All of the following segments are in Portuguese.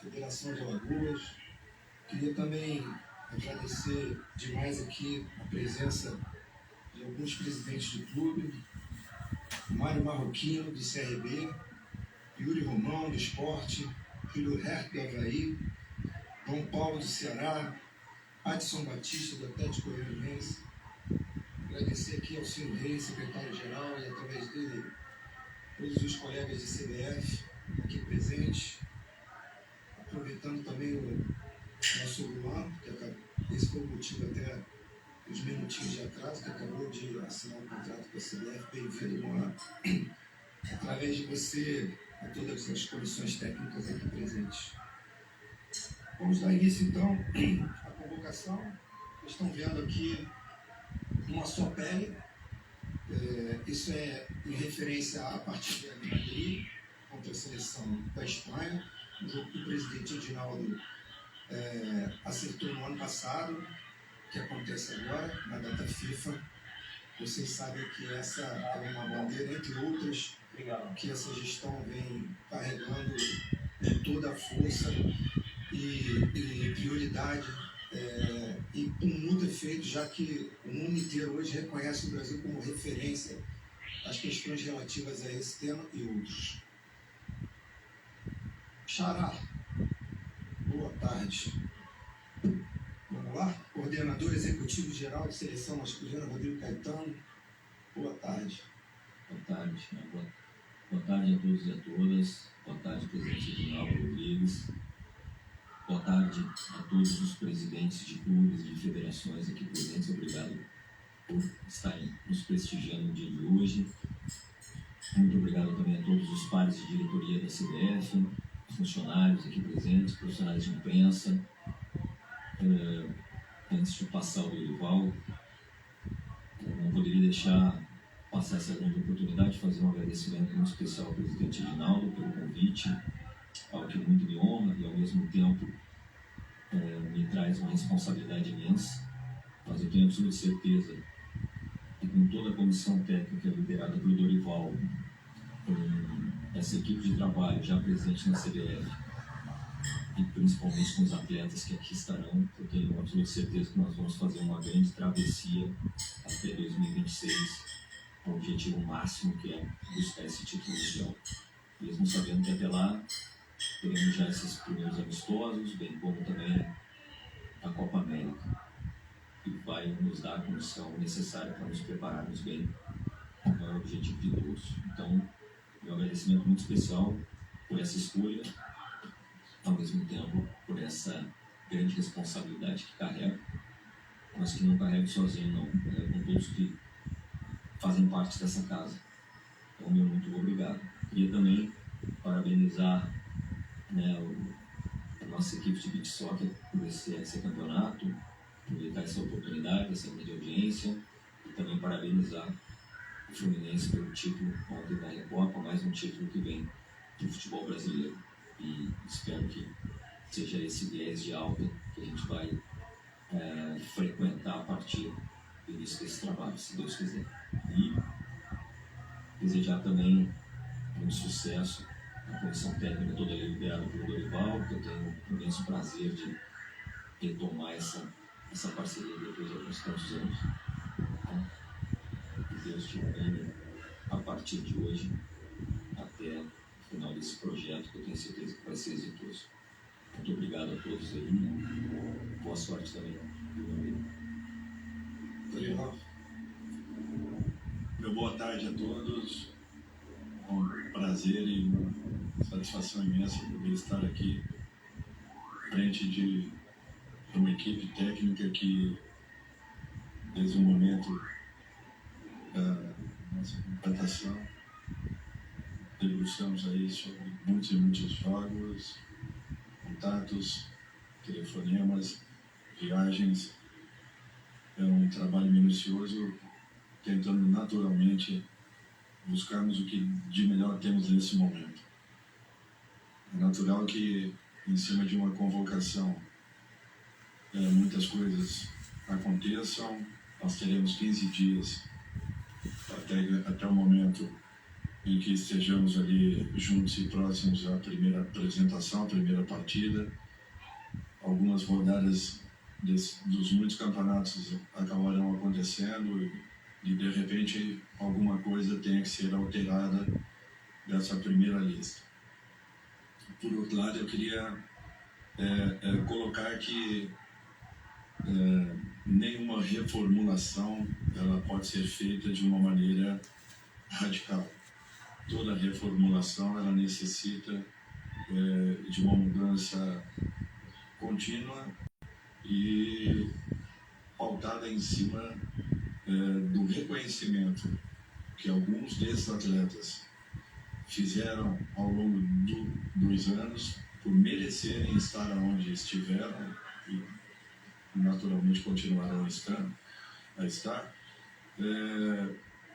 Federação de Alagoas. Queria também agradecer demais aqui a presença de alguns presidentes do clube, Mário Marroquino, do CRB, Yuri Romão, do Esporte, Júlio Herc, do Avaí, João Paulo, do Ceará, Adson Batista, do Atlético Goianiense. Agradecer aqui ao Ciro Reis, secretário-geral, e através dele todos os colegas de CBF aqui presentes. Aproveitando também o nosso Luan, que esse foi o motivo até dos minutinhos de atraso, que acabou de assinar um contrato com a CBF. Bem-vindo, Luan. Através de você, a todas as comissões técnicas aqui presentes. Vamos dar início, então, à convocação. Vocês estão vendo aqui uma só pele. Isso é em referência à partida de Madrid contra a seleção da Espanha, um jogo que o presidente Edinaldo acertou no ano passado, que acontece agora, na data FIFA. Vocês sabem que essa é uma bandeira, entre outras, que essa gestão vem carregando com toda a força e prioridade e com muito efeito, já que o mundo inteiro hoje reconhece o Brasil como referência às questões relativas a esse tema e outros. Xará, boa tarde. Vamos lá? Coordenador Executivo Geral de Seleção Masculina, Rodrigo Caetano. Boa tarde. Boa tarde. Boa tarde a todos e a todas. Boa tarde, presidente Edinaldo Rodrigues. Boa tarde a todos os presidentes de clubes, de federações aqui presentes. Obrigado por estarem nos prestigiando no dia de hoje. Muito obrigado também a todos os pares de diretoria da CBF, funcionários aqui presentes, profissionais de imprensa. Antes de passar o Dorival, eu não poderia deixar passar essa grande oportunidade de fazer um agradecimento muito especial ao presidente Edinaldo pelo convite, algo que muito me honra e ao mesmo tempo me traz uma responsabilidade imensa, mas eu tenho absoluta certeza que com toda a comissão técnica liderada pelo Dorival, com essa equipe de trabalho já presente na CBF e principalmente com os atletas que aqui estarão, eu tenho absoluta certeza que nós vamos fazer uma grande travessia até 2026, com o objetivo máximo que é buscar esse título mundial. Mesmo sabendo que até lá teremos já esses primeiros amistosos, bem como também a Copa América, que vai nos dar a condição necessária para nos prepararmos bem para o objetivo de todos. Então, meu agradecimento muito especial por essa escolha, ao mesmo tempo por essa grande responsabilidade que carrego, mas que não carrego sozinho, não. Carrego com todos que fazem parte dessa casa. Então, meu muito obrigado. Queria também parabenizar a nossa equipe de beach soccer por esse campeonato, por me dar essa oportunidade, essa grande audiência, e também parabenizar o Fluminense pelo título ontem da Recopa, mais um título que vem do futebol brasileiro. E espero que seja esse viés de alta que a gente vai frequentar a partir do início desse trabalho, se Deus quiser. E desejar também muito sucesso à comissão técnica toda liderada pelo Dorival, que eu tenho o imenso prazer de retomar essa parceria depois de alguns tantos anos. Que Deus te ilumine a partir de hoje até o final desse projeto, que eu tenho certeza que vai ser exitoso. Muito obrigado a todos aí. Boa sorte também. Meu boa tarde a todos. Um prazer e uma satisfação imensa poder estar aqui frente de uma equipe técnica que, desde o momento da nossa contratação, debruçamos aí sobre muitos e muitos jogos, contatos, telefonemas, viagens. É um trabalho minucioso, tentando naturalmente buscarmos o que de melhor temos nesse momento. É natural que, em cima de uma convocação, muitas coisas aconteçam. Nós teremos 15 dias até o momento em que estejamos ali juntos e próximos à primeira apresentação, à primeira partida. Algumas rodadas dos muitos campeonatos acabarão acontecendo e de repente alguma coisa tenha que ser alterada dessa primeira lista. Por outro lado, eu queria colocar que nenhuma reformulação ela pode ser feita de uma maneira radical. Toda reformulação ela necessita de uma mudança contínua e pautada em cima do reconhecimento que alguns desses atletas fizeram ao longo dos anos por merecerem estar onde estiveram e naturalmente continuarão a estar.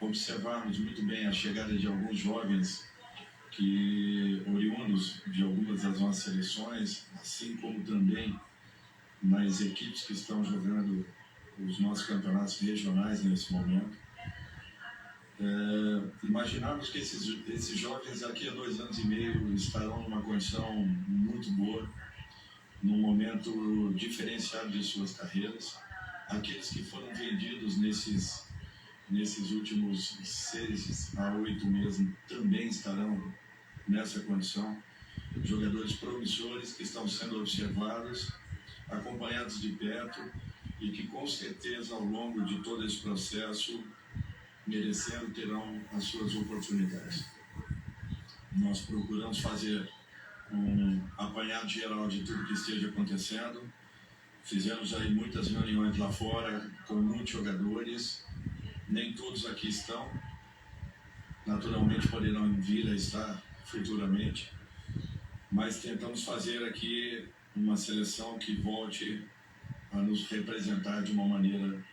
Observamos muito bem a chegada de alguns jovens que, oriundos de algumas das nossas seleções, assim como também nas equipes que estão jogando os nossos campeonatos regionais nesse momento. Imaginamos que esses jovens daqui a 2 anos e meio estarão numa condição muito boa, num momento diferenciado de suas carreiras. Aqueles que foram vendidos nesses últimos 6 a 8 meses também estarão nessa condição. Jogadores promissores que estão sendo observados, acompanhados de perto e que com certeza ao longo de todo esse processo merecendo terão as suas oportunidades. Nós procuramos fazer um apanhado geral de tudo que esteja acontecendo. Fizemos aí muitas reuniões lá fora com muitos jogadores, nem todos aqui estão, naturalmente poderão vir a estar futuramente, mas tentamos fazer aqui uma seleção que volte a nos representar de uma maneira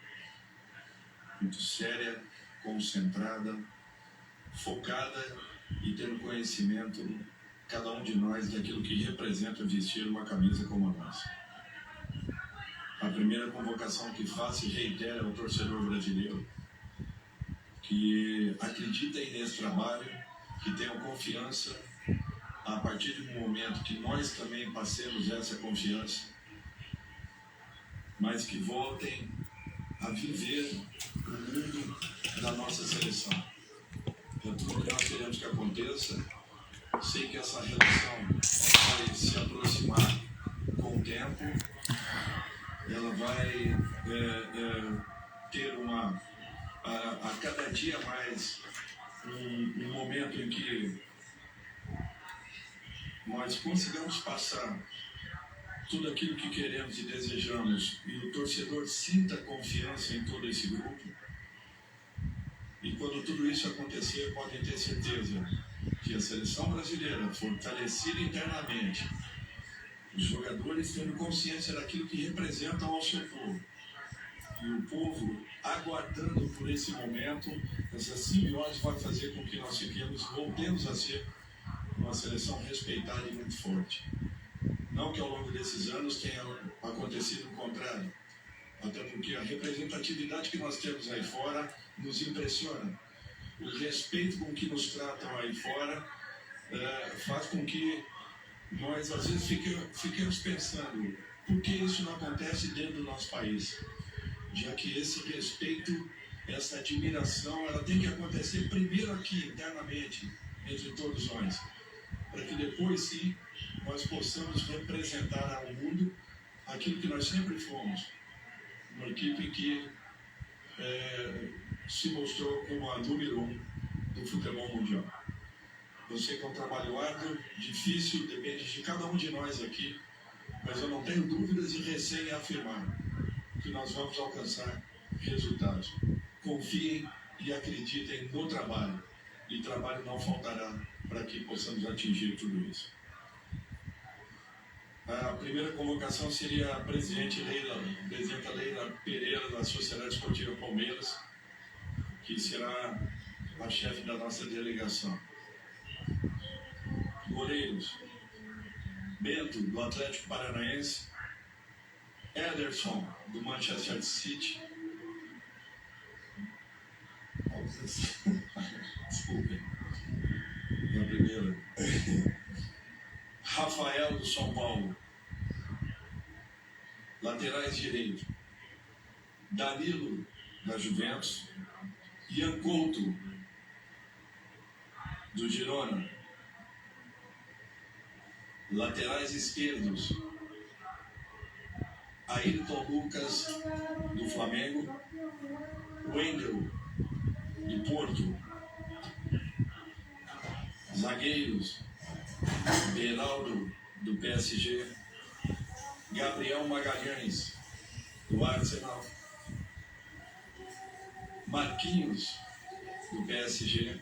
muito séria, concentrada, focada e tendo conhecimento, cada um de nós, daquilo que representa vestir uma camisa como a nossa. A primeira convocação que faço e reitero ao torcedor brasileiro que acreditem nesse trabalho, que tenham confiança a partir de um momento que nós também passemos essa confiança, mas que voltem a viver o mundo da nossa seleção. É tudo que nós queremos que aconteça. Sei que essa relação vai se aproximar com o tempo, ela vai ter a cada dia mais um momento em que nós consigamos passar tudo aquilo que queremos e desejamos e o torcedor sinta confiança em todo esse grupo. E quando tudo isso acontecer, podem ter certeza que a seleção brasileira, fortalecida internamente, os jogadores tendo consciência daquilo que representam ao seu povo, e o povo aguardando por esse momento, essa simbiose vai fazer com que nós voltemos a ser uma seleção respeitada e muito forte. Não que ao longo desses anos tenha acontecido o contrário, até porque a representatividade que nós temos aí fora nos impressiona. O respeito com que nos tratam aí fora faz com que nós às vezes fiquemos pensando por que isso não acontece dentro do nosso país, já que esse respeito, essa admiração, ela tem que acontecer primeiro aqui internamente entre todos nós, para que depois sim nós possamos representar ao mundo aquilo que nós sempre fomos, uma equipe que se mostrou como a número 1 do futebol mundial. Eu sei que é um trabalho árduo, difícil, depende de cada um de nós aqui, mas eu não tenho dúvidas e receio em afirmar que nós vamos alcançar resultados. Confiem e acreditem no trabalho, e trabalho não faltará para que possamos atingir tudo isso. A primeira convocação seria a presidenta Leila Pereira, da Sociedade Esportiva Palmeiras, que será a chefe da nossa delegação. Goleiros: Bento, do Atlético Paranaense; Ederson, do Manchester City. Desculpem. minha primeira. Rafael, do São Paulo. Laterais direito. Danilo, da Juventus. Ian Couto, do Girona. Laterais esquerdos. Ayrton Lucas, do Flamengo. Wendel, do Porto. Zagueiros. Beraldo, do PSG. Gabriel Magalhães, do Arsenal. Marquinhos, do PSG.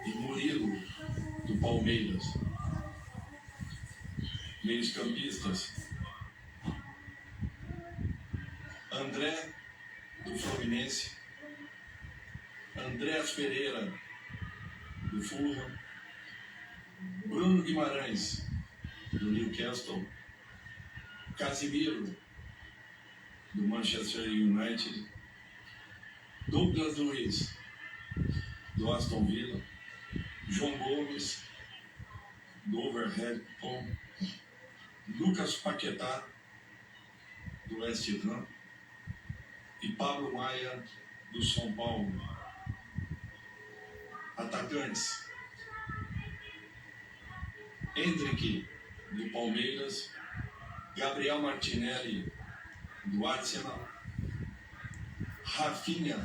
E Murilo, do Palmeiras. Meios campistas. André, do Fluminense. Andréas Pereira, do Fulham. Bruno Guimarães, do Newcastle. Casimiro, do Manchester United. Douglas Luiz, do Aston Villa. João Gomes, do Wolverhampton. Lucas Paquetá, do West Ham. E Pablo Maia, do São Paulo. Atacantes: Endrick, do Palmeiras. Gabriel Martinelli, do Arsenal. Rafinha,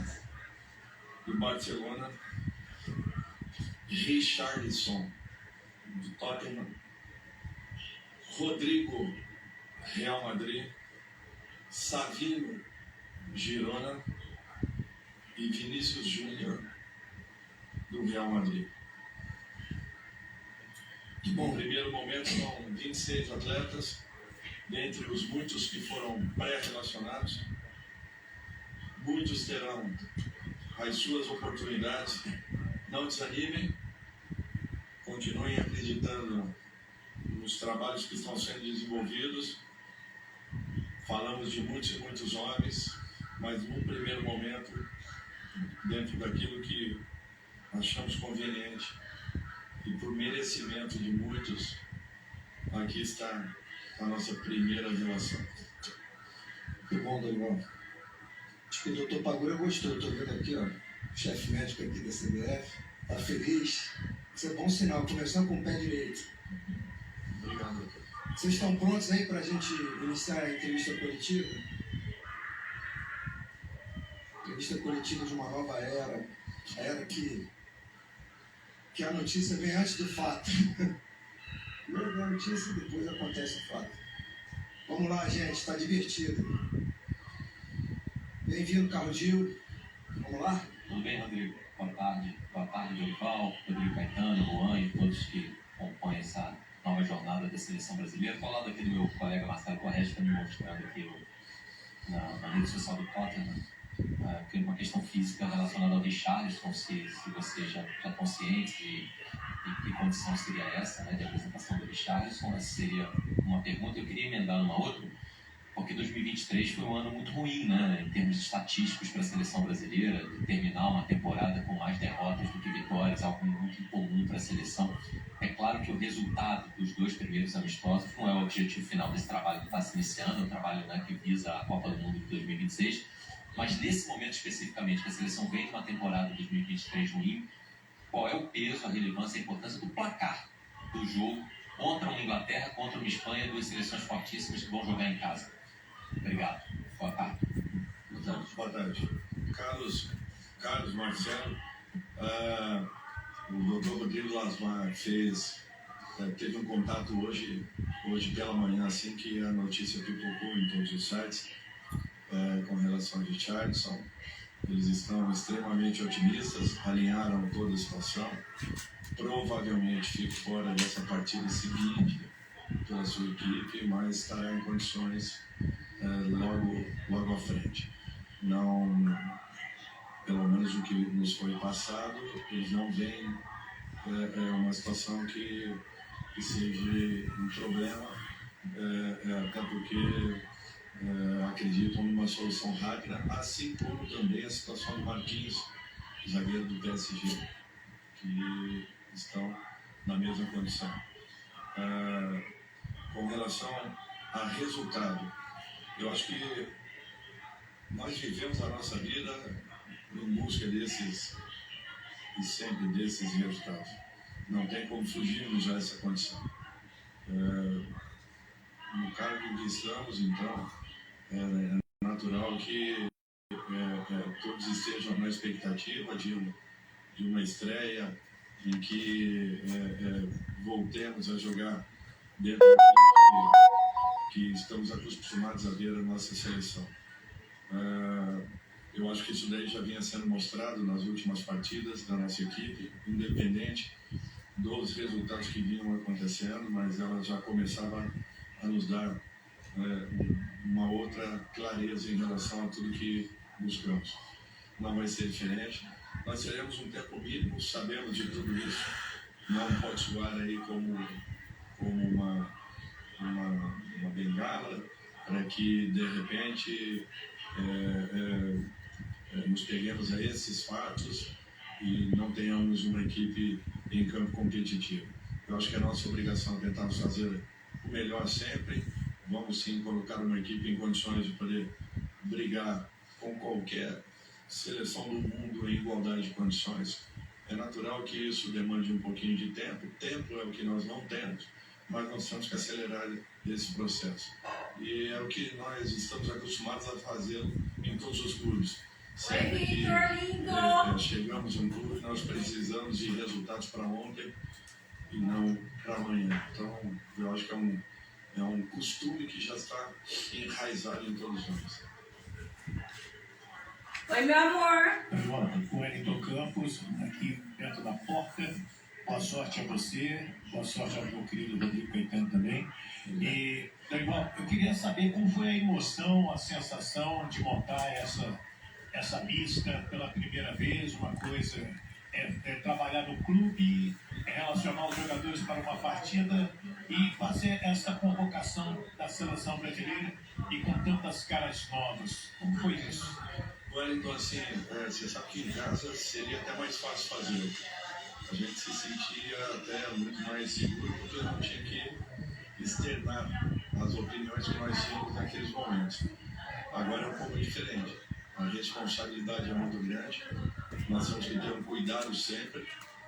do Barcelona. Richarlison, do Tottenham. Rodrigo, Real Madrid. Savinho, Girona. E Vinícius Júnior, do Real Madrid. Que bom. No primeiro momento são 26 atletas, dentre os muitos que foram pré-relacionados. Muitos terão as suas oportunidades. Não desanimem, continuem acreditando nos trabalhos que estão sendo desenvolvidos. Falamos de muitos e muitos homens, mas num primeiro momento, dentro daquilo que achamos conveniente e por merecimento de muitos, aqui está a nossa primeira relação. Que bom, Dorival. Acho que o doutor Pagura gostou. Estou vendo aqui, ó, o chefe médico aqui da CBF. Está feliz. Isso é bom sinal. Começando com o pé direito. Obrigado, doutor. Vocês estão prontos aí para a gente iniciar a entrevista coletiva? Entrevista coletiva de uma nova era. A era que a notícia vem antes do fato. Primeiro vem a notícia e depois acontece o fato. Vamos lá, gente. Está divertido. Bem-vindo, Carlos Gil. Vamos lá? Tudo bem, Rodrigo? Boa tarde, Dorival, Rodrigo Caetano, Luan e todos que compõem essa nova jornada da seleção brasileira. Estou ao lado aqui do meu colega Marcelo Correia, está me mostrando aqui na rede social do Tottenham, que uma questão física relacionada ao Richarlison, se vocês já estão cientes de que condição seria essa, né, de apresentação do Richarlison. Essa seria uma pergunta. Eu queria emendar numa outra, porque 2023 foi um ano muito ruim, né, em termos estatísticos para a seleção brasileira, de terminar uma temporada com mais derrotas do que vitórias, algo muito incomum para a seleção. É claro que o resultado dos dois primeiros amistosos não é o objetivo final desse trabalho que está se iniciando, é um trabalho, né, que visa a Copa do Mundo de 2026, mas nesse momento especificamente, que a seleção vem de uma temporada de 2023 ruim, qual é o peso, a relevância e a importância do placar do jogo contra uma Inglaterra, contra uma Espanha, duas seleções fortíssimas que vão jogar em casa? Obrigado. Boa tarde. Boa tarde. Carlos, Marcelo, o doutor Rodrigo Lasmar teve um contato hoje pela manhã, assim que a notícia pipocou em todos os sites, com relação a Richarlison. Eles estão extremamente otimistas, alinharam toda a situação. Provavelmente fique fora dessa partida seguinte pela sua equipe, mas estará em condições logo à frente. Não, pelo menos o que nos foi passado, eles não veem uma situação que seja um problema, até porque acreditam numa solução rápida, assim como também a situação do Marquinhos, zagueiro do PSG, que estão na mesma condição. Com relação a resultado, eu acho que nós vivemos a nossa vida em busca desses e sempre desses resultados. Não tem como fugirmos a essa condição. No cargo em que estamos, então, é natural que todos estejam na expectativa de uma estreia em que voltemos a jogar dentro daquilo que estamos acostumados a ver a nossa seleção. Eu acho que isso daí já vinha sendo mostrado nas últimas partidas da nossa equipe, independente dos resultados que vinham acontecendo, mas ela já começava a nos dar uma outra clareza em relação a tudo que buscamos. Não vai ser diferente. Nós teremos um tempo mínimo, sabemos de tudo isso. Não pode soar aí como uma bengala para que, de repente, nos peguemos a esses fatos e não tenhamos uma equipe em campo competitivo. Eu acho que é nossa obrigação tentar fazer o melhor sempre. Vamos sim colocar uma equipe em condições de poder brigar com qualquer seleção do mundo em igualdade de condições. É natural que isso demande um pouquinho de tempo. Tempo é o que nós não temos, mas nós temos que acelerar esse processo. E é o que nós estamos acostumados a fazer em todos os clubes. Sempre que chegamos a um clube, nós precisamos de resultados para ontem e não para amanhã. Então, eu acho que é um costume que já está enraizado em todos nós. Oi, meu amor. Com o Wellington Campos, aqui perto da porta. Boa sorte a você, boa sorte ao meu querido Rodrigo Caetano também. E, Dorival, eu queria saber como foi a emoção, a sensação de montar essa lista pela primeira vez, uma coisa trabalhar no clube, relacionar os jogadores para uma partida e fazer essa convocação da seleção brasileira e com tantas caras novas. Como foi isso? Wellington, assim, você sabe que em casa seria até mais fácil fazer. A gente se sentia até muito mais seguro porque não tinha que externar as opiniões que nós tínhamos naqueles momentos. Agora é um pouco diferente. A responsabilidade é muito grande. Nós temos que ter um cuidado sempre,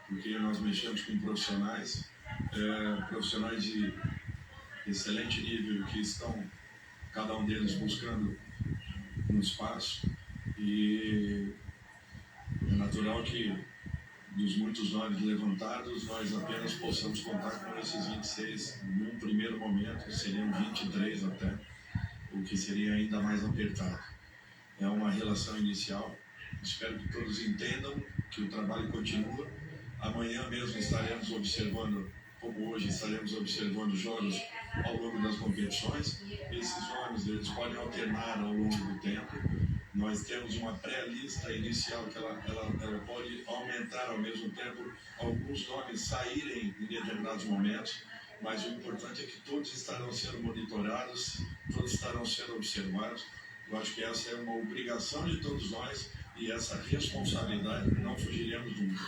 porque nós mexemos com profissionais de excelente nível que estão, cada um deles, buscando um espaço. E é natural que dos muitos nomes levantados, nós apenas possamos contar com esses 26 num primeiro momento, seriam 23 até, o que seria ainda mais apertado. É uma relação inicial, espero que todos entendam que o trabalho continua. Amanhã mesmo estaremos observando, como hoje estaremos observando jogos ao longo das competições. Esses nomes eles podem alternar ao longo do tempo. Nós temos uma pré-lista inicial que ela pode aumentar ao mesmo tempo, alguns nomes saírem em determinados momentos, mas o importante é que todos estarão sendo monitorados, todos estarão sendo observados. Eu acho que essa é uma obrigação de todos nós e essa responsabilidade não fugiremos nunca.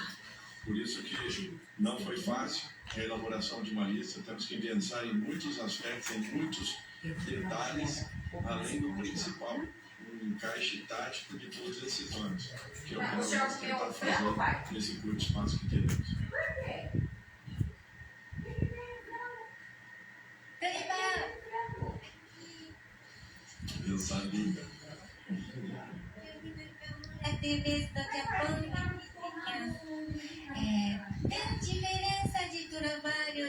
Por isso que não foi fácil a elaboração de uma lista, temos que pensar em muitos aspectos, em muitos detalhes, além do principal, um encaixe tático de todos esses nomes, que é o que nós vamos tentar fazer nesse curto espaço que teremos. Eu sabia. Tem diferença de trabalho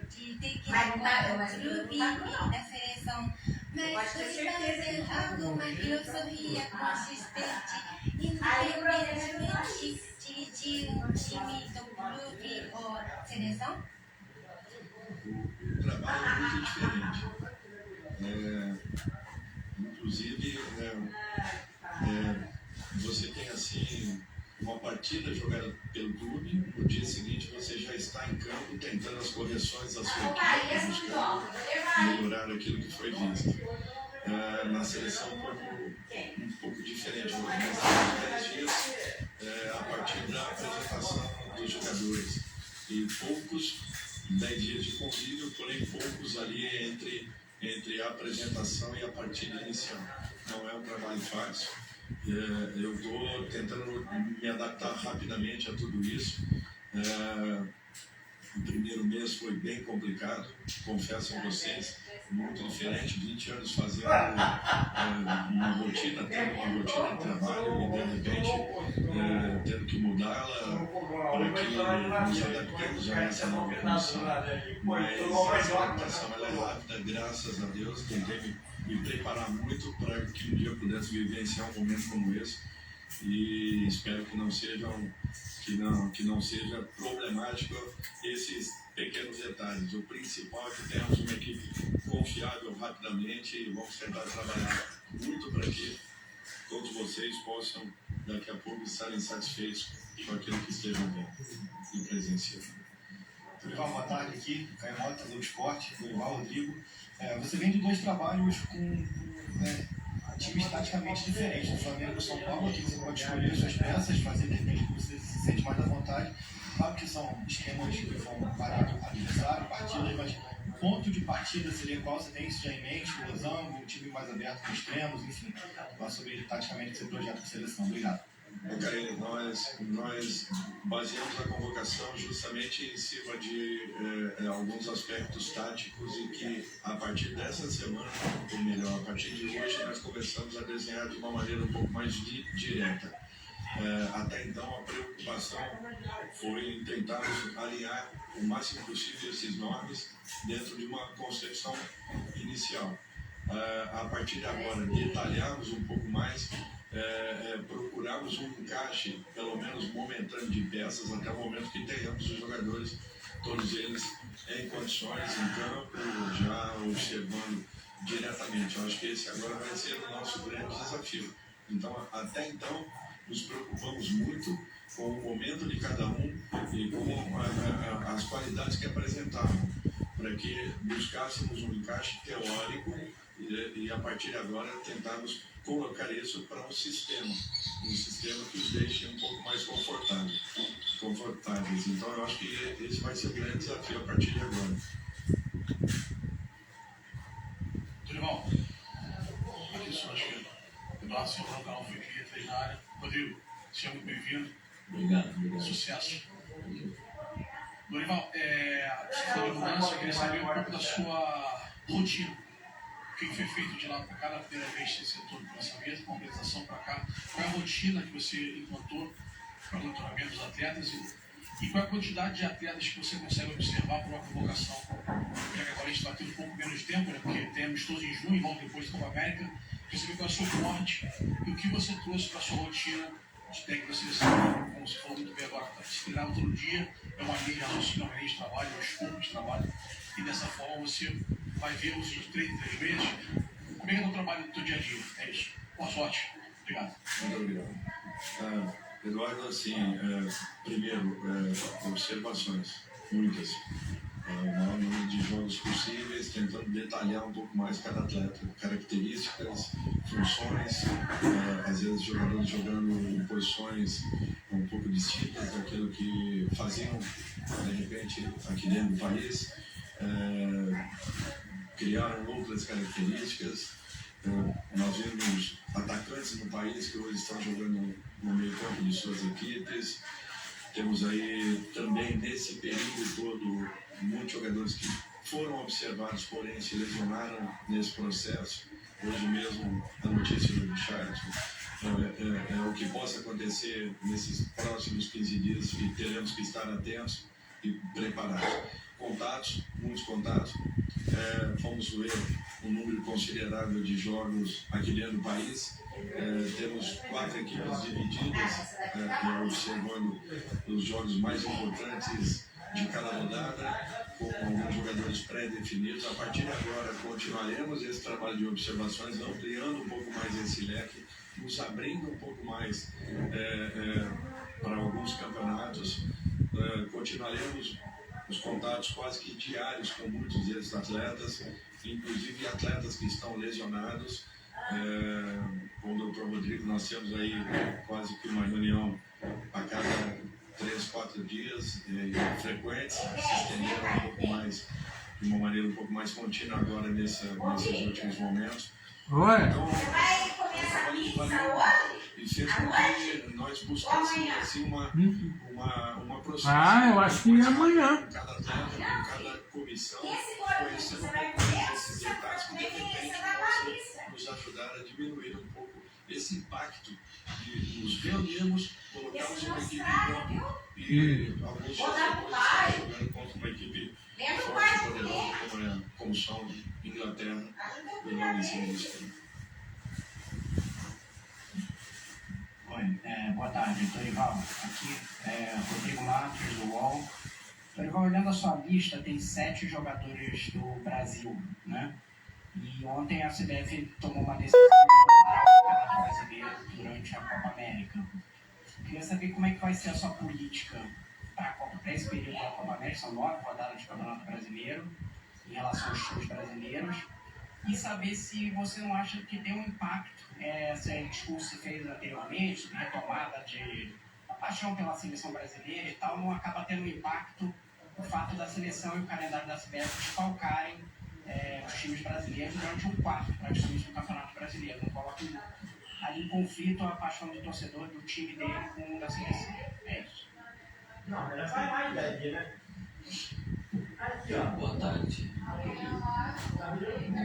de ter que arrumar o clube da seleção, mas você fazer algo, uma filosofia consistente, independentemente de um time do clube ou seleção? O trabalho é muito diferente. Inclusive, você tem assim uma partida jogada pelo clube, no dia seguinte você já está em campo tentando as correções da sua equipe, buscando melhorar aquilo que foi visto. Na seleção foi um pouco diferente, nós temos 10 dias a partir da apresentação dos jogadores. e poucos 10 dias de convívio, porém poucos ali entre a apresentação e a partida inicial. Não é um trabalho fácil. Eu estou tentando me adaptar rapidamente a tudo isso. O primeiro mês foi bem complicado, confesso a vocês, muito diferente, 20 anos fazendo uma rotina, tendo uma rotina de trabalho e de repente tendo que mudá-la para que nos adaptemos a essa nova condição. Mas a adaptação ela é rápida, graças a Deus. Tentei me preparar muito para que um dia eu pudesse vivenciar um momento como esse e espero que não seja problemático esses pequenos detalhes. O principal é que tenhamos uma equipe confiável rapidamente e vamos tentar trabalhar muito para que todos vocês possam daqui a pouco estarem satisfeitos com aquilo que estejam vendo e presenciando. Dorival, boa tarde aqui, Caio Mota, do Esporte, Dorival, Rodrigo. Você vem de 2 trabalhos com times taticamente diferentes, do Flamengo e do São Paulo, aqui você pode escolher suas peças, fazer de repente que você se sente mais à vontade. Claro que são esquemas que vão variar do adversário, partidas, mas ponto de partida seria qual? Você tem isso já em mente, o losango, um time mais aberto com extremos, enfim. Falar sobre taticamente esse projeto de seleção. Obrigado. Karine, nós baseamos a convocação justamente em cima de alguns aspectos táticos e que a partir dessa semana, ou melhor, a partir de hoje, nós começamos a desenhar de uma maneira um pouco mais direta. Até então a preocupação foi tentar alinhar o máximo possível esses nomes dentro de uma concepção inicial. A partir de agora, detalharmos um pouco mais, procurarmos um encaixe, pelo menos momentâneo, de peças até o momento que tenhamos os jogadores, todos eles em condições, em campo, já observando diretamente. Eu acho que esse agora vai ser o nosso grande desafio. Então, até então, nos preocupamos muito com o momento de cada um e com as qualidades que apresentavam, para que buscássemos um encaixe teórico e a partir de agora tentarmos colocar isso para um sistema que os deixe um pouco mais confortáveis. Então eu acho que esse vai ser o grande desafio a partir de agora. Dorival, aqui sua esquerda. Eduardo Silva, no canal Fiquinha, 3 na área. Rodrigo, seja muito bem-vindo. Obrigado. Sucesso. Dorival, você falou de mudança, eu queria saber um pouco da sua rotina. O que foi feito de lá para cá, na primeira vez que você sentou nessa mesa, com a apresentação para cá? Qual é a rotina que você implantou para o doutoramento dos atletas e qual é a quantidade de atletas que você consegue observar por uma convocação? Já que agora a gente está tendo um pouco menos de tempo, né, porque temos todos em junho e logo depois da Copa América. Quer saber qual é o seu forte e o que você trouxe para a sua rotina de técnico da seleção, como você falou muito bem agora, está disciplinado todo dia, é uma linha de raciocínio, uma linha de trabalho, um escopo de trabalho, e dessa forma você vai ver os de 3 em 3 meses. Como é que é o trabalho do teu dia a dia? É isso. Boa sorte. Obrigado. Muito obrigado. Eduardo, assim, primeiro, observações, muitas. O maior número de jogos possíveis, tentando detalhar um pouco mais cada atleta, características, funções, às vezes jogadores jogando em posições um pouco distintas daquilo que faziam, de repente, aqui dentro do país. Criaram outras características. Nós vimos atacantes no país que hoje estão jogando no meio campo de suas equipes. Temos aí também, nesse período todo, muitos jogadores que foram observados, porém se lesionaram nesse processo. Hoje mesmo, a notícia do Richardson é o que possa acontecer nesses próximos 15 dias e teremos que estar atentos e preparados. Contatos, muitos contatos. Vamos ver um número considerável de jogos aqui dentro do país. Temos 4 equipes divididas, observando os jogos mais importantes de cada rodada, com alguns jogadores pré-definidos. A partir de agora, continuaremos esse trabalho de observações, ampliando um pouco mais esse leque, nos abrindo um pouco mais para alguns campeonatos. Continuaremos os contatos quase que diários com muitos desses atletas, inclusive atletas que estão lesionados. Com o Dr. Rodrigo, nós temos aí quase que uma reunião a cada 3, 4 dias frequentes, se estenderam um pouco mais, de uma maneira um pouco mais contínua agora nesses últimos momentos. Então, e fez com que nós buscássemos assim, uma proximidade. Eu acho que é amanhã. Com cada atleta, com cada comissão, conhecendo um pouco desses detalhes que de repente possam nos ajudar a diminuir um pouco esse impacto de nos reunirmos, colocarmos uma equipe em campo e alguns jogando contra uma equipe forte e poderosa como são Inglaterra e logo em cima disso. Oi, boa tarde, Dorival. Aqui é Rodrigo Matos, do UOL. Dorival, olhando a sua lista, tem 7 jogadores do Brasil, né? E ontem a CBF tomou uma decisão de parar o Campeonato Brasileiro durante a Copa América. Eu queria saber como é que vai ser a sua política para esse período da Copa América, são 9 rodadas de Campeonato Brasileiro, em relação aos times brasileiros, e saber se você não acha que tem um impacto esse discurso que fez anteriormente, de retomada de paixão pela seleção brasileira e tal, não acaba tendo um impacto o fato da seleção e o calendário da CBF desfalcarem os times brasileiros durante um quarto, praticamente, do Campeonato Brasileiro. Não coloca ali em conflito a paixão do torcedor do time dele com o da seleção. É isso. Boa tarde.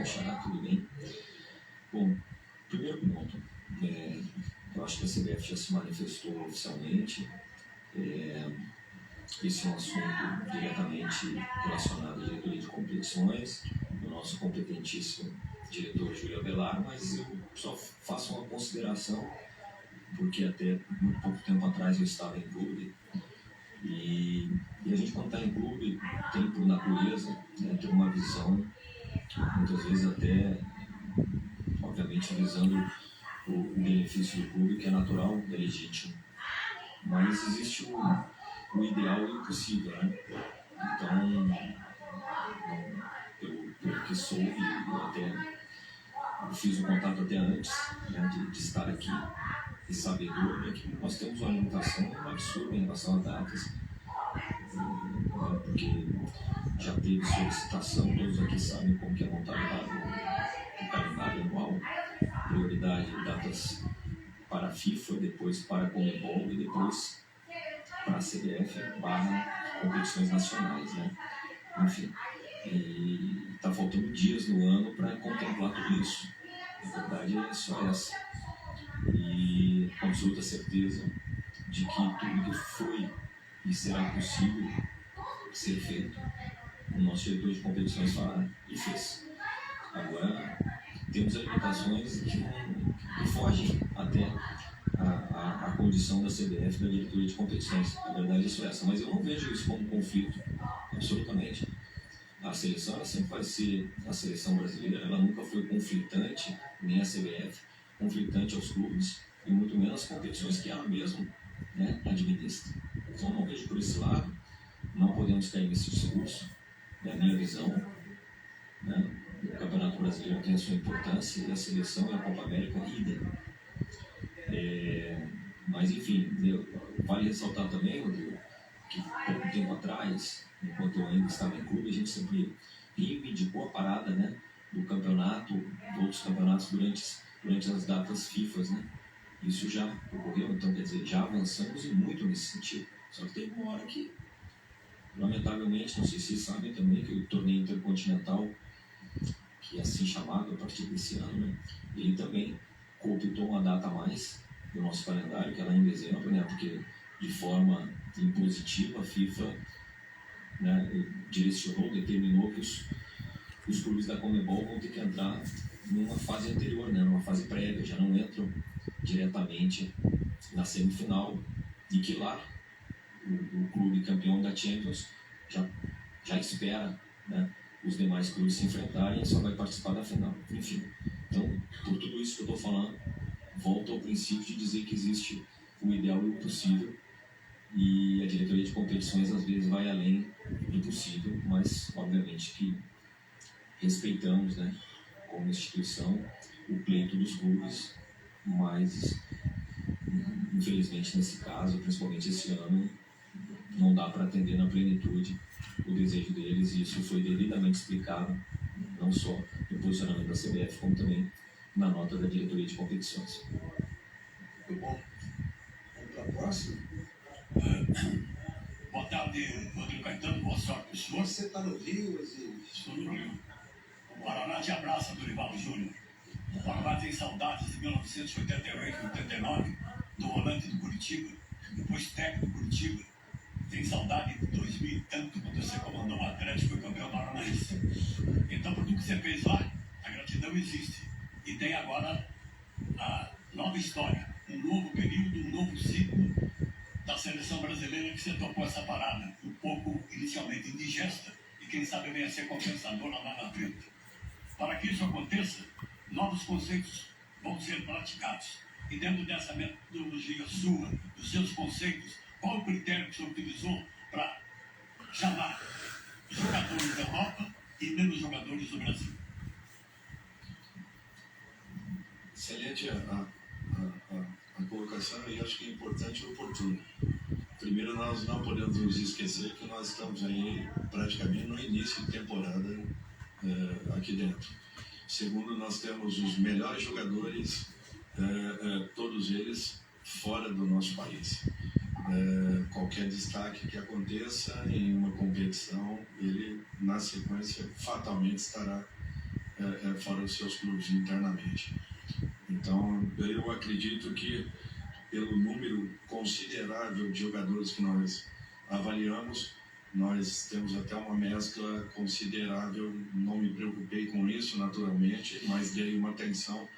Xará, tudo bem? Bom, primeiro ponto, eu acho que a CBF já se manifestou oficialmente. Esse é um assunto diretamente relacionado à diretoria de competições, do nosso competentíssimo diretor Júlio Avelar, mas eu só faço uma consideração, porque até muito pouco tempo atrás eu estava em clube, e a gente, quando está em clube, tem por natureza ter uma visão, muitas vezes até, obviamente, visando o benefício do clube, que é natural, é legítimo, mas existe o ideal e o possível, né? Então, pelo que soube, eu fiz o contato até antes, né, de estar aqui, e sabedor que nós temos uma limitação absurda em relação a datas, porque já teve solicitação, todos aqui sabem como que é montado o calendário anual, prioridade datas para a FIFA, depois para a Conmebol e depois para a CBF / competições nacionais, né? Enfim, e está faltando dias no ano para contemplar tudo isso. A verdade é só essa. E com absoluta certeza de que tudo que foi e será possível ser feito, o nosso diretor de competições fará e fez. Agora, temos limitações que fogem até a condição da CBF, da diretoria de competições. A verdade é só essa, mas eu não vejo isso como conflito, absolutamente. A seleção, ela sempre vai ser a seleção brasileira, ela nunca foi conflitante, nem a CBF, conflitante aos clubes, e muito menos as competições que ela mesma, né, administra. Então, não vejo por esse lado, não podemos cair nesse discurso, da minha visão, né? O Campeonato Brasileiro tem a sua importância, e a seleção e a Copa América idem. Mas, enfim, vale ressaltar também, Rodrigo, que pouco tempo atrás, enquanto eu ainda estava em clube, a gente sempre reivindicou a parada, né, do campeonato, de outros campeonatos durante as datas FIFA, né? Isso já ocorreu, então, quer dizer, já avançamos e muito nesse sentido. Só que teve uma hora que, lamentavelmente, não sei se vocês sabem também, que o torneio intercontinental, que é assim chamado a partir desse ano, né, ele também cooptou uma data a mais do nosso calendário, que é lá em dezembro, né, porque de forma impositiva a FIFA, né, direcionou, determinou que os clubes da Conmebol vão ter que entrar numa fase anterior, né, numa fase prévia, já não entram diretamente na semifinal, e que lá o clube campeão da Champions já espera, né, os demais clubes se enfrentarem e só vai participar da final. Enfim, então, por tudo isso que eu estou falando, volto ao princípio de dizer que existe o ideal e o possível, e a diretoria de competições às vezes vai além do possível, mas obviamente que respeitamos, né, como instituição, o pleito dos clubes, mas infelizmente nesse caso, principalmente esse ano, não dá para atender na plenitude o desejo deles, e isso foi devidamente explicado, não só no posicionamento da CBF, como também na nota da diretoria de competições. Muito bom. Vamos para a próxima. Boa tarde, Rodrigo Caetano. Boa sorte para o senhor. Você está no Rio, Osiris? Estou no Rio. O Paraná te abraça, Dorival Júnior. O Paraná tem saudades de 1988 e 89, do volante do Curitiba, depois técnico do Curitiba. Tem saudade de 2000 e tanto, quando você comandou o Atlético e foi campeão paranaense. Então, por tudo que você fez lá, a gratidão existe. E tem agora a nova história, um novo período, um novo ciclo da seleção brasileira, que você tocou essa parada, um pouco inicialmente indigesta, e quem sabe venha a ser compensadora lá na frente. Para que isso aconteça, novos conceitos vão ser praticados. E dentro dessa metodologia sua, dos seus conceitos, qual o critério que você utilizou para chamar jogadores da Europa e menos jogadores do Brasil? Excelente a colocação, e acho que é importante e oportuno. Primeiro, nós não podemos nos esquecer que nós estamos aí praticamente no início de temporada aqui dentro. Segundo, nós temos os melhores jogadores, todos eles fora do nosso país. Qualquer destaque que aconteça em uma competição, ele, na sequência, fatalmente estará fora dos seus clubes internamente. Então, eu acredito que, pelo número considerável de jogadores que nós avaliamos, nós temos até uma mescla considerável. Não me preocupei com isso, naturalmente, mas dei uma atenção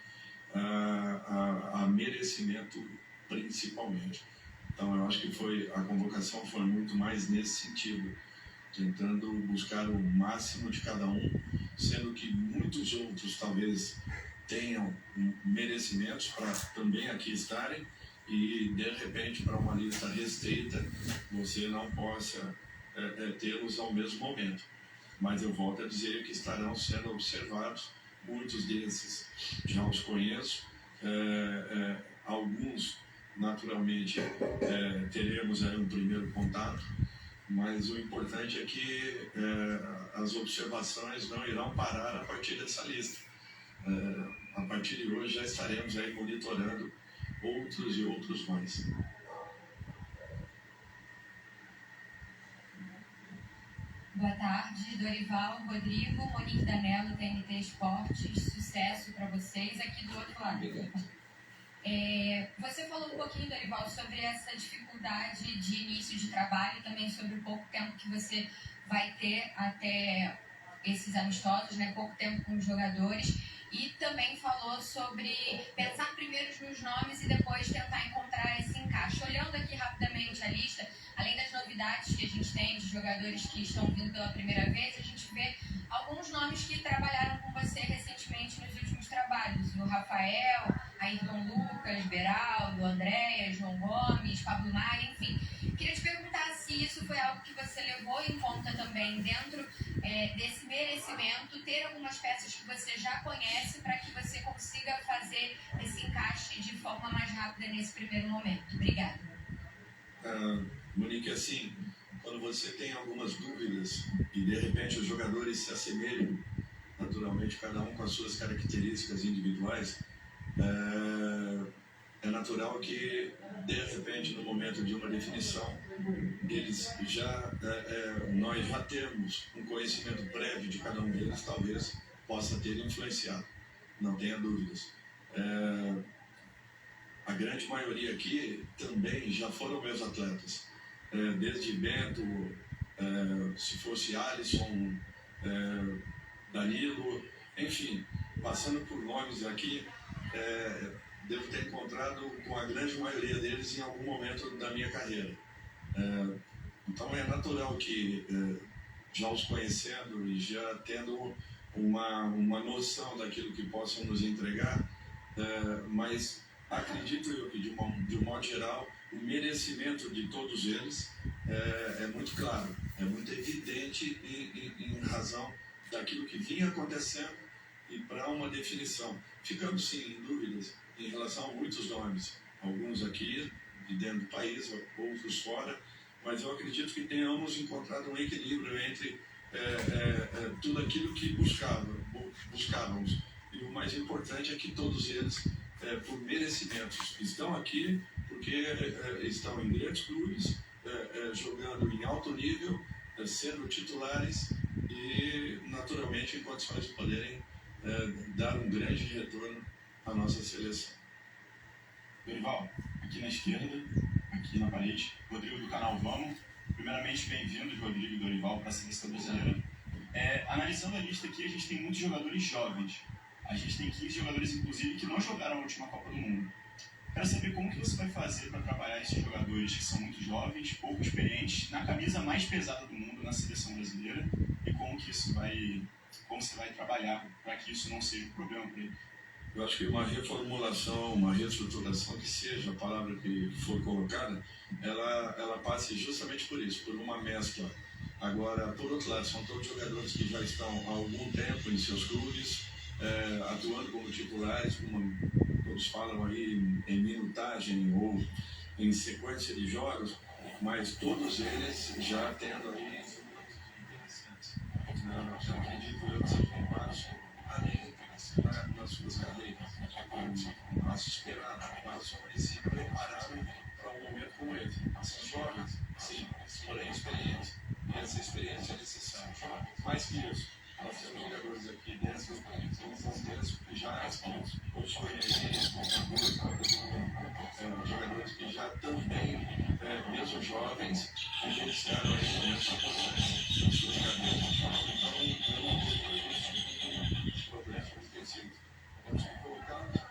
a merecimento, principalmente. Então, eu acho que a convocação foi muito mais nesse sentido, tentando buscar o máximo de cada um, sendo que muitos outros talvez tenham merecimentos para também aqui estarem, e de repente, para uma lista restrita, você não possa tê-los ao mesmo momento. Mas eu volto a dizer que estarão sendo observados. Muitos desses já os conheço, alguns naturalmente teremos aí um primeiro contato, mas o importante é que as observações não irão parar a partir dessa lista. A partir de hoje já estaremos aí monitorando outros e outros mais. Boa tarde, Dorival, Rodrigo, Monique Danello, TNT Esportes. Sucesso para vocês aqui do outro lado. Você falou um pouquinho, Dorival, sobre essa dificuldade de início de trabalho e também sobre o pouco tempo que você vai ter até esses amistosos, né? Pouco tempo com os jogadores. E também falou sobre pensar primeiro nos nomes e depois tentar encontrar esse encaixe. Olhando aqui rapidamente a lista, além das novidades que a gente tem de jogadores que estão vindo pela primeira vez, a gente vê alguns nomes que trabalharam com você recentemente nos últimos trabalhos. O Rafael, Ayrton Lucas, Beraldo, Andréia, João Gomes, Pablo Maia, enfim. Queria te perguntar se isso foi algo que você levou em conta também dentro desse merecimento, ter algumas peças que você já conhece para que você consiga fazer esse encaixe de forma mais rápida nesse primeiro momento. Obrigada. Monique, assim, quando você tem algumas dúvidas e de repente os jogadores se assemelham, naturalmente cada um com as suas características individuais, é natural que de repente no momento de uma definição nós já temos um conhecimento prévio de cada um deles, talvez possa ter influenciado, não tenha dúvidas. A grande maioria aqui também já foram meus atletas, desde Bento, se fosse Alisson, Danilo, enfim, passando por nomes aqui, devo ter encontrado com a grande maioria deles em algum momento da minha carreira. Então é natural que, já os conhecendo e já tendo uma noção daquilo que possam nos entregar, mas acredito eu que, de um modo geral, o merecimento de todos eles é muito claro, é muito evidente em razão daquilo que vinha acontecendo e para uma definição. Ficamos, sim, em dúvidas em relação a muitos nomes, alguns aqui de dentro do país, outros fora, mas eu acredito que tenhamos encontrado um equilíbrio entre tudo aquilo que buscávamos. E o mais importante é que todos eles, por merecimentos, estão aqui porque estão em grandes clubes, jogando em alto nível, sendo titulares e, naturalmente, em condições de poderem dar um grande retorno à nossa seleção. Dorival, aqui na esquerda, aqui na parede, Rodrigo do canal Vamos. Primeiramente, bem-vindos, Rodrigo e Dorival, para a seleção brasileira. Analisando a lista aqui, a gente tem muitos jogadores jovens. A gente tem 15 jogadores, inclusive, que não jogaram a última Copa do Mundo. Quero saber como que você vai fazer para trabalhar esses jogadores que são muito jovens, pouco experientes, na camisa mais pesada do mundo, na seleção brasileira, e como você vai trabalhar para que isso não seja um problema para ele. Eu acho que uma reformulação, uma reestruturação, que seja a palavra que for colocada, ela passe justamente por isso, por uma mescla. Agora, por outro lado, são todos jogadores que já estão há algum tempo em seus clubes, atuando como titulares, como todos falam aí, em minutagem ou em sequência de jogos, mas todos eles já tendo aí interessantes. Já acredito eu que sejam vários, além das suas carreiras. A se esperar, mas eles se prepararam para um momento como esse. São jovens, sim, porém experientes. E essa experiência é necessária. Mais que isso, nós temos jogadores aqui dessas que já jogadores que já também, mesmo jovens, iniciaram aí nessa potência nas suas carreiras. Então, eu não vejo isso problemas esquecidos. Temos que colocá-los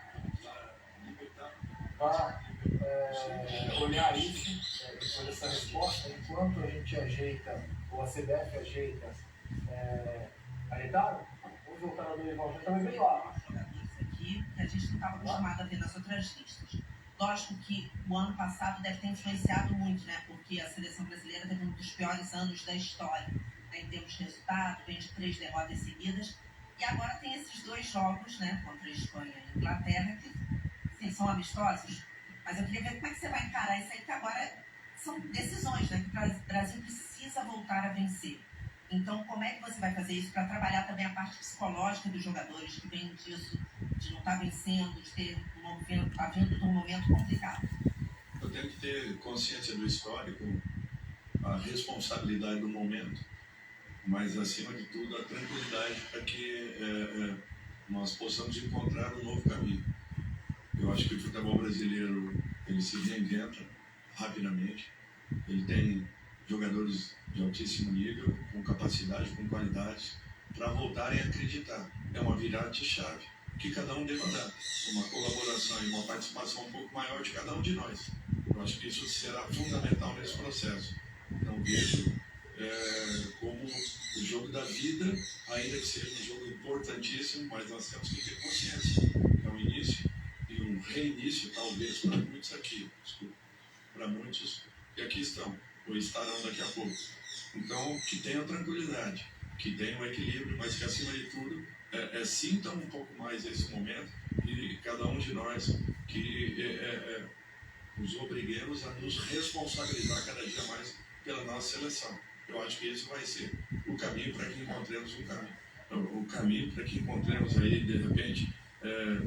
para libertar. Olhar isso, depois dessa resposta, enquanto a gente ajeita, ou a CBF ajeita a Itália, vamos voltar ao Dorival, já estamos bem lá. Aqui, que a gente não estava acostumado a ver nas outras listas. Lógico que o ano passado deve ter influenciado muito, né? Porque a seleção brasileira teve um dos piores anos da história, né? Em termos de resultado, vem de 3 derrotas seguidas. E agora tem esses 2 jogos, né? Contra a Espanha e a Inglaterra, que sim, são amistosos. Mas eu queria ver como é que você vai encarar isso aí, que agora são decisões, né? Que o Brasil precisa voltar a vencer. Então, como é que você vai fazer isso para trabalhar também a parte psicológica dos jogadores que vem disso, de não estar vencendo, de ter vindo de um momento complicado? Eu tenho que ter consciência do histórico, a responsabilidade do momento, mas, acima de tudo, a tranquilidade para que nós possamos encontrar um novo caminho. Eu acho que o futebol brasileiro, ele se reinventa rapidamente, ele tem jogadores de altíssimo nível, com capacidade, com qualidades, para voltarem a acreditar. É uma virada de chave que cada um deva dar, uma colaboração e uma participação um pouco maior de cada um de nós. Eu acho que isso será fundamental nesse processo. Não vejo como o jogo da vida, ainda que seja um jogo importantíssimo, mas nós temos que ter consciência. É um início e um reinício, talvez, para muitos aqui. Desculpa. Para muitos que aqui estão, ou estarão daqui a pouco. Então, que tenham tranquilidade, que tenham equilíbrio, mas que, acima de tudo, sintam um pouco mais esse momento e cada um de nós que nos obriguemos a nos responsabilizar cada dia mais pela nossa seleção. Eu acho que esse vai ser o caminho para que encontremos um caminho. O caminho para que encontremos aí, de repente,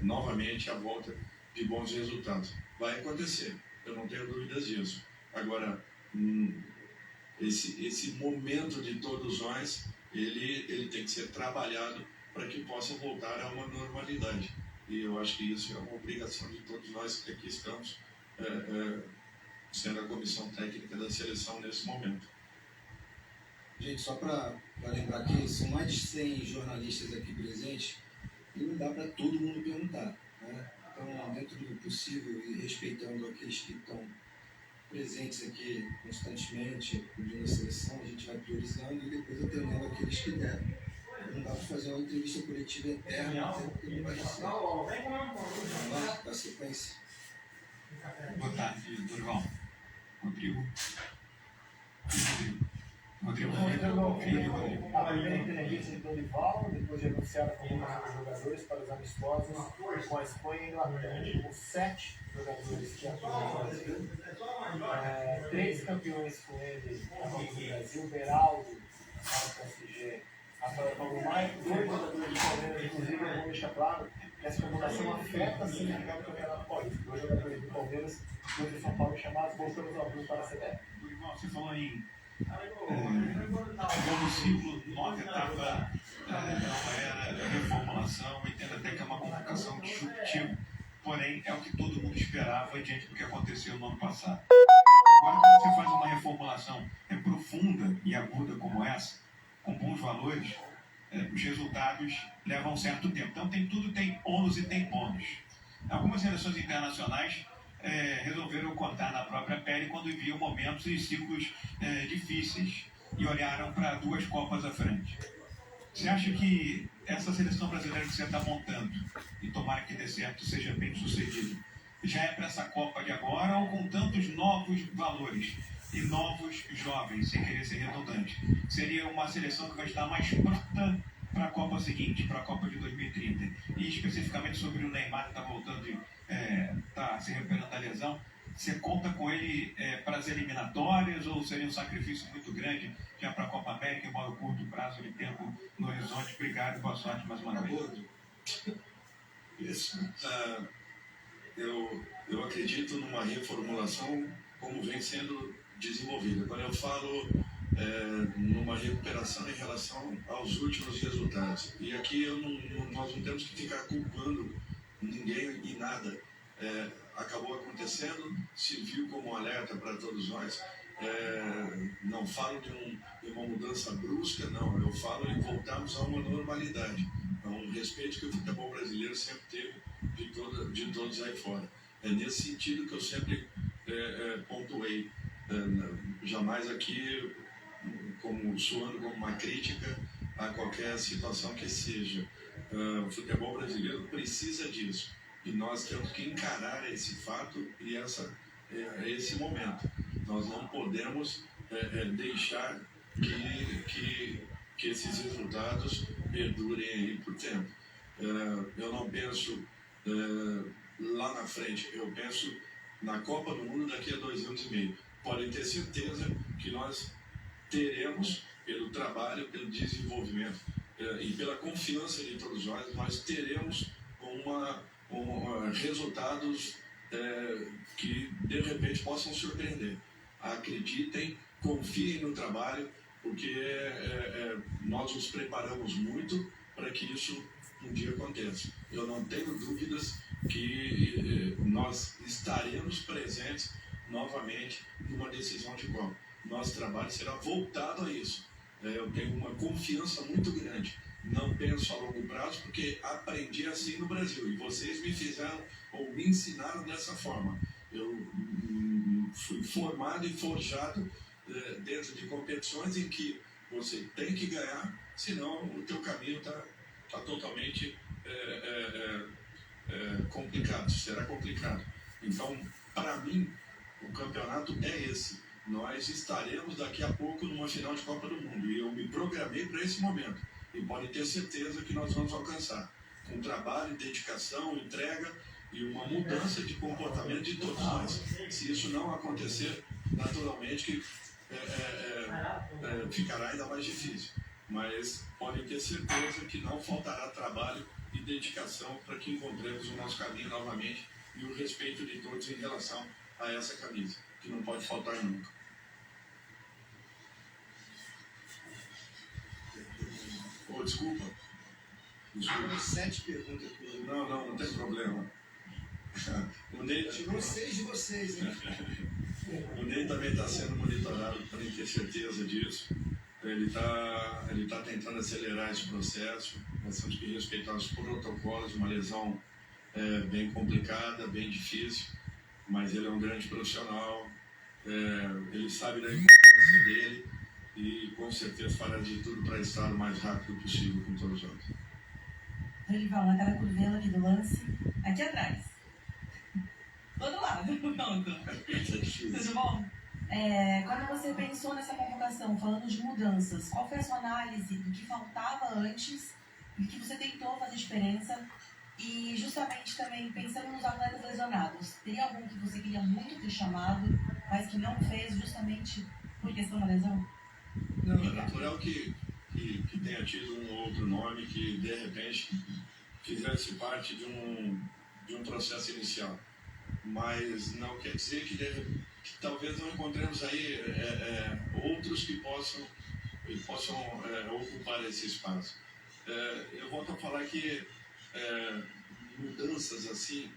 novamente a volta de bons resultados. Vai acontecer, eu não tenho dúvidas disso. Agora, esse momento de todos nós, ele tem que ser trabalhado para que possa voltar a uma normalidade. E eu acho que isso é uma obrigação de todos nós que aqui estamos, sendo a comissão técnica da seleção nesse momento. Gente, só para lembrar que são mais de 100 jornalistas aqui presentes e não dá para todo mundo perguntar, né? Então, dentro do possível e respeitando aqueles que estão presentes aqui constantemente, cobrindo a seleção, a gente vai priorizando e depois atendendo aqueles que devem. Não dá para fazer uma entrevista coletiva eterna, porque não vai dar certo. Vamos lá, dá sequência. Boa tarde, Dorival. Rodrigo. Rodrigo A primeira entrevista de Dorival, depois de anunciar a convocação dos jogadores para os amistosos com a Espanha e a Inglaterra. Os 7 jogadores que atuam no Brasil, 3 campeões com ele na Copa do Brasil, Beraldo, para o PSG, Rafael Paulo Maia, 2 jogadores do Palmeiras, inclusive, eu vou deixar claro que essa convocação afeta a significado do Campeonato Paulista. 2 jogadores do Palmeiras, 2 do São Paulo chamados, voltamos ao Bruno para a CBF. Você falou em novo ciclo, nova etapa, nova era, reformulação, entendo até que é uma convocação disruptiva, porém é o que todo mundo esperava diante do que aconteceu no ano passado. Agora que você faz uma reformulação profunda e aguda como essa, com bons valores, os resultados levam um certo tempo. Então tem ônus e tem bônus. Algumas seleções internacionais resolveram contar na própria pele quando viviam momentos e ciclos difíceis e olharam para 2 Copas à frente. Você acha que essa seleção brasileira que você está montando, e tomara que dê certo, seja bem sucedido, já é para essa Copa de agora ou com tantos novos valores e novos jovens, sem querer ser redundante, seria uma seleção que vai estar mais pronta para a Copa seguinte, para a Copa de 2030? E especificamente sobre o Neymar, que está voltando, está se recuperando da lesão, você conta com ele para as eliminatórias ou seria um sacrifício muito grande já para a Copa América, embora o curto prazo de tempo no horizonte? Obrigado e boa sorte mais uma vez. Isso. Eu acredito numa reformulação como vem sendo desenvolvida. Quando eu falo numa recuperação em relação aos últimos resultados, e aqui nós não temos que ficar culpando ninguém e nada. Acabou acontecendo, se viu como um alerta para todos nós. Não falo de uma mudança brusca, não. Eu falo em voltarmos a uma normalidade, a um respeito que o futebol brasileiro sempre teve de todos aí fora. É nesse sentido que eu sempre pontuei. Jamais aqui soando como uma crítica a qualquer situação que seja. O futebol brasileiro precisa disso. E nós temos que encarar esse fato e esse momento. Nós não podemos deixar que esses resultados perdurem aí por tempo. Eu não penso lá na frente, eu penso na Copa do Mundo daqui a 2 anos e meio. Podem ter certeza que nós teremos, pelo trabalho, pelo desenvolvimento e pela confiança de todos nós teremos resultados que de repente possam surpreender. Acreditem, confiem no trabalho, porque nós nos preparamos muito para que isso um dia aconteça. Eu não tenho dúvidas que nós estaremos presentes novamente numa decisão de Copa. Nosso trabalho será voltado a isso. Eu tenho uma confiança muito grande. Não penso a longo prazo, porque aprendi assim no Brasil. E vocês me fizeram ou me ensinaram dessa forma. Eu fui formado e forjado dentro de competições em que você tem que ganhar, senão o teu caminho está totalmente complicado, será complicado. Então, para mim, o campeonato é esse. Nós estaremos daqui a pouco numa final de Copa do Mundo e eu me programei para esse momento. E pode ter certeza que nós vamos alcançar. Com trabalho, dedicação, entrega e uma mudança de comportamento de todos nós. Se isso não acontecer, naturalmente que ficará ainda mais difícil. Mas podem ter certeza que não faltará trabalho e dedicação para que encontremos o nosso caminho novamente e o respeito de todos em relação a essa camisa, que não pode faltar nunca. Desculpa. Tirou 7 perguntas aqui. Não tem problema. Tirou 6 de vocês, hein? O Ney também está sendo monitorado, para ter certeza disso. Ele está tentando acelerar esse processo. Nós temos que respeitar os protocolos. Uma lesão bem complicada, bem difícil, mas ele é um grande profissional. Ele sabe da importância dele e com certeza fará de tudo para estar o mais rápido possível com todos nós. Dorival, na cara curvela aqui do lance, aqui atrás. Do outro lado, pronto. Tudo bom? Quando você pensou nessa convocação, falando de mudanças, qual foi a sua análise do que faltava antes e que você tentou fazer diferença? E justamente também pensando nos atletas lesionados, teria algum que você queria muito ter chamado, mas que não fez justamente por questão da lesão? Não, é natural que tenha tido um ou outro nome que de repente fizesse parte de um processo inicial. Mas não quer dizer que talvez não encontremos aí outros que possam ocupar esse espaço. Eu volto a falar que mudanças assim,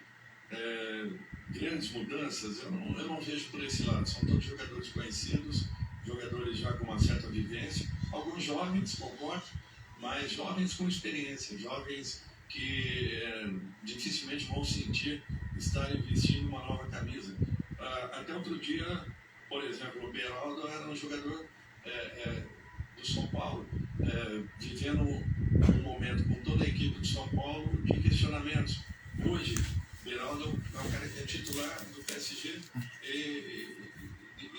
grandes mudanças, eu não vejo por esse lado. São todos jogadores conhecidos, jogadores já com uma certa vivência, alguns jovens, concordo, mas jovens com experiência, jovens que dificilmente vão sentir estarem vestindo uma nova camisa. Até outro dia, por exemplo, o Beraldo era um jogador do São Paulo, vivendo um momento com toda a equipe do São Paulo de questionamentos. Hoje, Beraldo é um cara que é titular do PSG e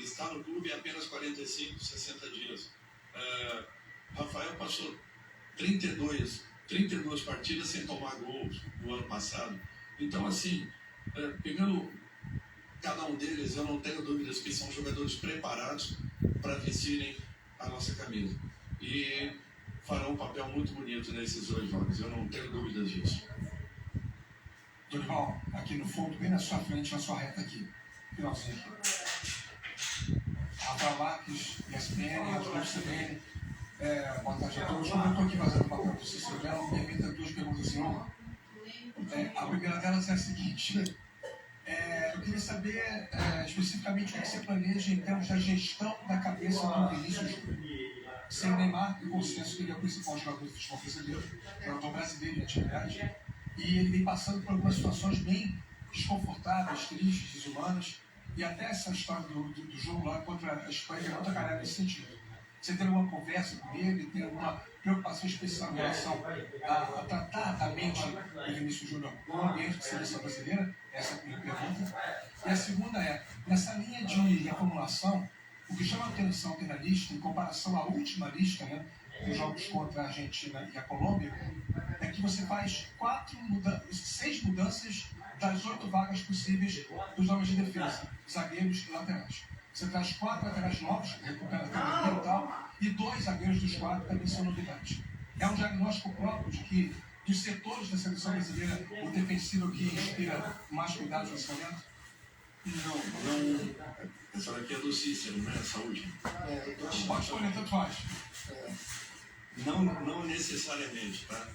está no clube há apenas 45, 60 dias. Rafael passou 32 partidas sem tomar gols no ano passado. Então, assim, pegando cada um deles, eu não tenho dúvidas que são jogadores preparados para vestirem a nossa camisa. E farão um papel muito bonito nesses 2 jogos, eu não tenho dúvidas disso. Dorival, aqui no fundo, bem na sua frente, na sua reta aqui. Finalzinho aqui. Rafael Marques, ESPN, Atlético CBN. Boa tarde a todos. Como eu estou aqui fazendo o papel do Cícero Belo, me permita 2 perguntas em uma. A primeira delas é a seguinte. Eu queria saber especificamente o que você planeja em termos da gestão da cabeça do Vinícius Júnior. Sem o Neymar, eu consenso que ele é o principal jogador do futebol brasileiro, jogador brasileiro em atividade, e ele vem passando por algumas situações bem desconfortáveis, tristes, desumanas, e até essa história do jogo lá contra a Espanha é muito carregada nesse sentido. Você tem alguma conversa com ele? Tem alguma preocupação especial em relação a tratar da mente do Vinícius Júnior no ambiente da seleção brasileira? Essa é a primeira pergunta. E a segunda é, nessa linha de reformulação, o que chama a atenção na lista, em comparação à última lista, né, dos jogos contra a Argentina e a Colômbia, é que você faz 6 mudanças das 8 vagas possíveis dos homens de defesa, zagueiros e laterais. Você traz 4 laterais novos, recupera a categoria e tal, e 2 zagueiros dos 4 também são novidades. É um diagnóstico próprio de que, dos setores da seleção brasileira, o defensivo que inspira mais cuidados nesse momento? Não. Essa daqui é do Cícero, né? Essa última. Pode escolher, tanto faz. Não necessariamente, tá?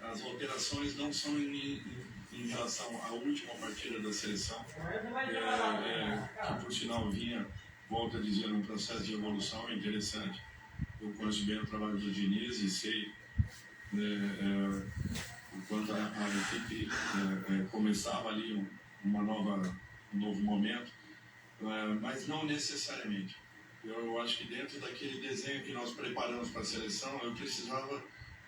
As alterações não são em relação à última partida da seleção, que por sinal vinha, volto a dizer, um processo de evolução interessante. Eu conheço bem o trabalho do Diniz e sei o quanto a equipe começava ali um novo momento, mas não necessariamente. Eu acho que dentro daquele desenho que nós preparamos para a seleção, eu precisava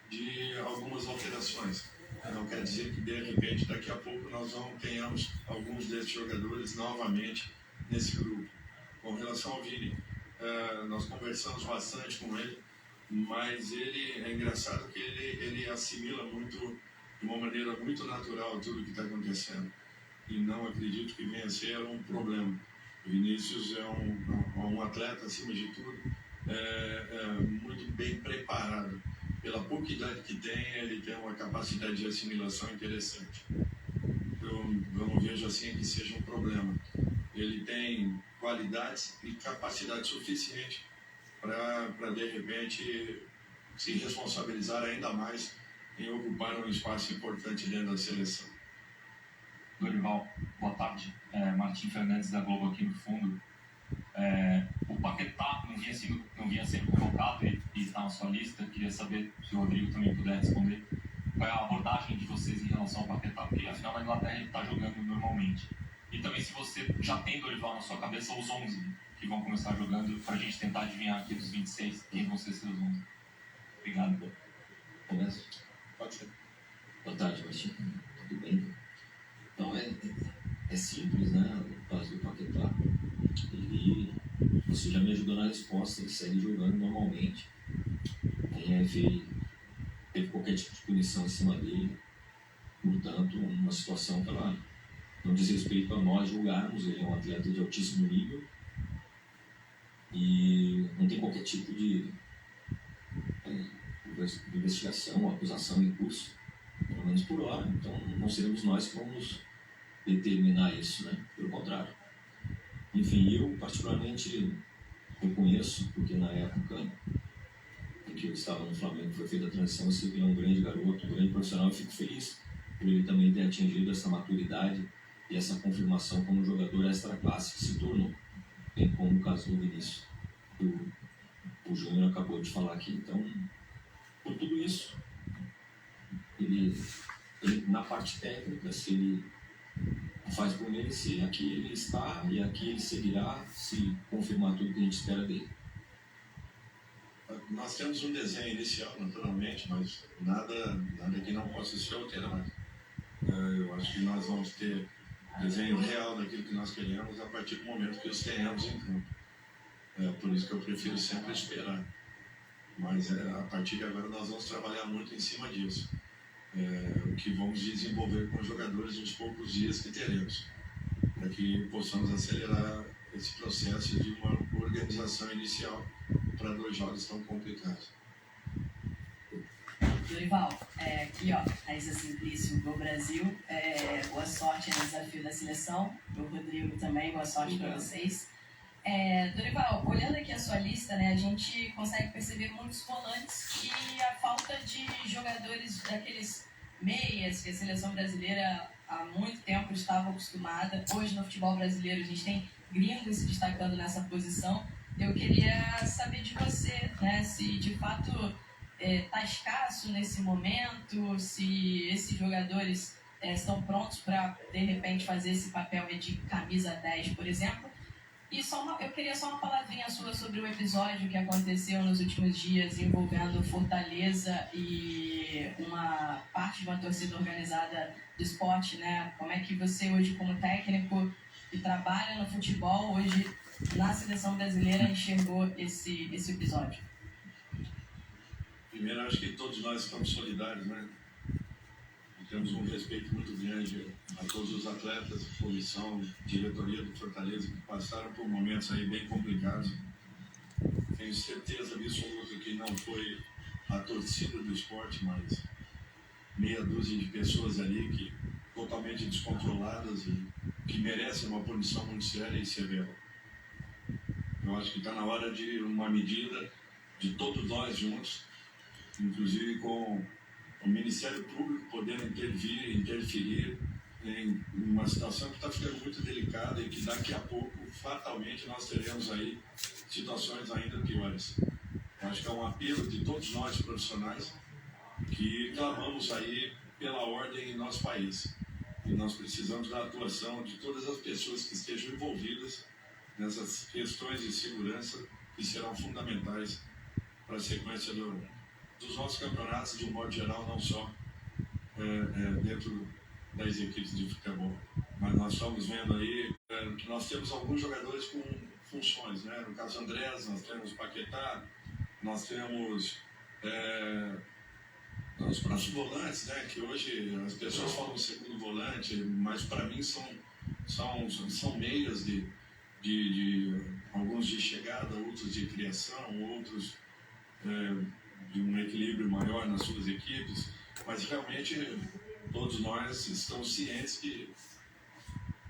de algumas alterações. Não quer dizer que, de repente, daqui a pouco nós não tenhamos alguns desses jogadores novamente nesse grupo. Com relação ao Vini, nós conversamos bastante com ele, mas é engraçado que ele assimila muito, de uma maneira muito natural, tudo o que está acontecendo. E não acredito que venha a ser um problema. O Vinícius é um atleta, acima de tudo, muito bem preparado. Pela pouca idade que tem, ele tem uma capacidade de assimilação interessante. Eu não vejo assim que seja um problema. Ele tem qualidades e capacidade suficiente para de repente, se responsabilizar ainda mais em ocupar um espaço importante dentro da seleção. Dorival, boa tarde. Martim Fernandes da Globo aqui no fundo. O Paquetá não vinha sendo convocado e está na sua lista. Queria saber se o Rodrigo também puder responder. Qual é a abordagem de vocês em relação ao Paquetá? Porque afinal na Inglaterra ele está jogando normalmente. E também se você já tem, Dorival, na sua cabeça os 11 que vão começar jogando, para a gente tentar adivinhar aqui dos 26 quem vão ser seus 11. Obrigado. Começo? Pode ser. Boa tarde, Martim. Tudo bem? Então, é simples, né? O caso do Paquetá. Você já me ajudou na resposta, ele segue jogando normalmente. Teve qualquer tipo de punição em cima dele. Portanto, uma situação que ela não diz respeito a nós julgarmos. Ele é um atleta de altíssimo nível e não tem qualquer tipo de investigação ou acusação em curso, pelo menos por hora. Então, não seremos nós que vamos determinar isso, né? Pelo contrário. Enfim, eu particularmente reconheço, porque na época em que eu estava no Flamengo, foi feita a transição, eu sei que ele é um grande garoto, um grande profissional. Eu fico feliz por ele também ter atingido essa maturidade e essa confirmação como jogador extra-classe que se tornou, bem como o caso do Vinícius, que o Júnior acabou de falar aqui. Então, por tudo isso, ele na parte técnica, se ele faz por merecer, aqui ele está e aqui ele seguirá se confirmar tudo que a gente espera dele. Nós temos um desenho inicial, naturalmente, mas nada que não possa ser alterado. Eu acho que nós vamos ter desenho real daquilo que nós queremos a partir do momento que os tenhamos em campo. Por isso que eu prefiro sempre esperar. Mas a partir de agora nós vamos trabalhar muito em cima disso. O que vamos desenvolver com os jogadores nos poucos dias que teremos, para que possamos acelerar esse processo de uma organização inicial para 2 jogos tão complicados. Dorival, aqui ó, Raíssa Simplício do Brasil, boa sorte no desafio da seleção, o Rodrigo também, boa sorte para vocês. Dorival, olhando aqui a sua lista, né, a gente consegue perceber muitos volantes e a falta de jogadores daqueles meias que a seleção brasileira há muito tempo estava acostumada. Hoje no futebol brasileiro a gente tem gringos se destacando nessa posição. Eu queria saber de você, né, se de fato está escasso nesse momento, se esses jogadores estão prontos para, de repente, fazer esse papel de camisa 10, por exemplo. E eu queria só uma palavrinha sua sobre o episódio que aconteceu nos últimos dias envolvendo Fortaleza e uma parte de uma torcida organizada do esporte, né? Como é que você hoje, como técnico que trabalha no futebol, hoje na seleção brasileira, enxergou esse episódio? Primeiro, acho que todos nós estamos solidários, né? E temos um respeito muito grande a todos os atletas, comissão, diretoria do Fortaleza, que passaram por momentos aí bem complicados. Tenho certeza absoluta que não foi a torcida do esporte, mas meia dúzia de pessoas ali que totalmente descontroladas e que merecem uma punição muito séria e severa. Eu acho que está na hora de uma medida de todos nós juntos, inclusive com o Ministério Público podendo interferir em uma situação que está ficando muito delicada e que daqui a pouco, fatalmente, nós teremos aí situações ainda piores. Eu acho que é um apelo de todos nós profissionais que clamamos aí pela ordem em nosso país. E nós precisamos da atuação de todas as pessoas que estejam envolvidas nessas questões de segurança que serão fundamentais para a sequência dos nossos campeonatos, de um modo geral, não só dentro das equipes de futebol. Mas nós estamos vendo aí que nós temos alguns jogadores com funções, né? No caso Andrés, nós temos Paquetá, nós temos os próximos volantes, né? Que hoje as pessoas falam segundo volante, mas para mim são meias de alguns de chegada, outros de criação, outros de um equilíbrio maior nas suas equipes, mas realmente todos nós estamos cientes que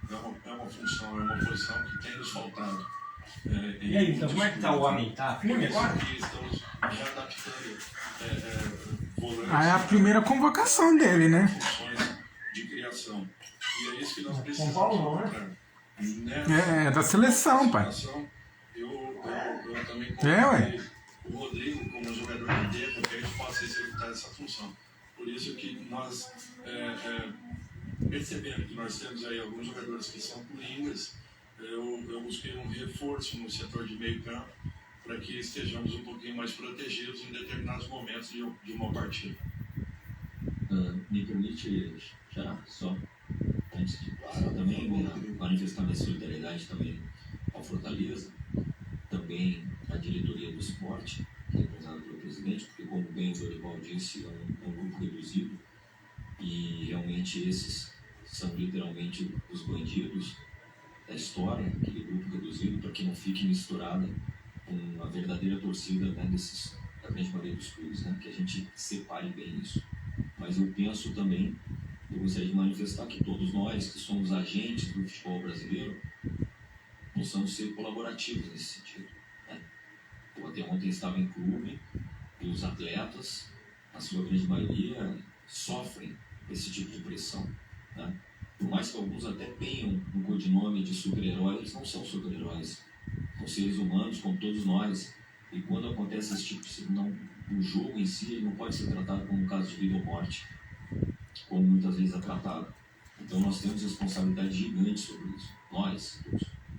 é uma função, é uma posição que tem nos faltado. E aí, então, como é que está o homem? Está firme agora? Estamos já adaptando volantes. É a primeira convocação dele, né? Funções de criação. E é isso que nós precisamos. São Paulo, né? É da seleção, pai. Eu também coloquei o Rodrigo como jogador de dentro, que a gente possa executar essa função. Por isso que nós, percebendo que nós temos aí alguns jogadores que são coringas, eu busquei um reforço no setor de meio campo para que estejamos um pouquinho mais protegidos em determinados momentos de uma partida. Me permite, já só antes de passar também, manifestar minha solidariedade também ao Fortaleza, também à diretoria do esporte, representada pelo presidente, porque, como bem o Dorival disse, é um grupo reduzido e realmente esses são literalmente os bandidos da história, aquele grupo reduzido, para que não fique misturada com a verdadeira torcida, né, da grande maioria dos clubes, né, que a gente separe bem isso. Mas eu penso também, eu gostaria de manifestar que todos nós que somos agentes do futebol brasileiro possamos ser colaborativos nesse sentido, né? Eu até ontem estava em clube e os atletas, na sua grande maioria, sofrem esse tipo de pressão, né? Por mais que alguns até tenham um codinome de super-heróis, eles não são super-heróis. São seres humanos, como todos nós. E quando acontece esse tipo de... o jogo em si ele não pode ser tratado como um caso de vida ou morte, como muitas vezes é tratado. Então nós temos responsabilidade gigante sobre isso. Nós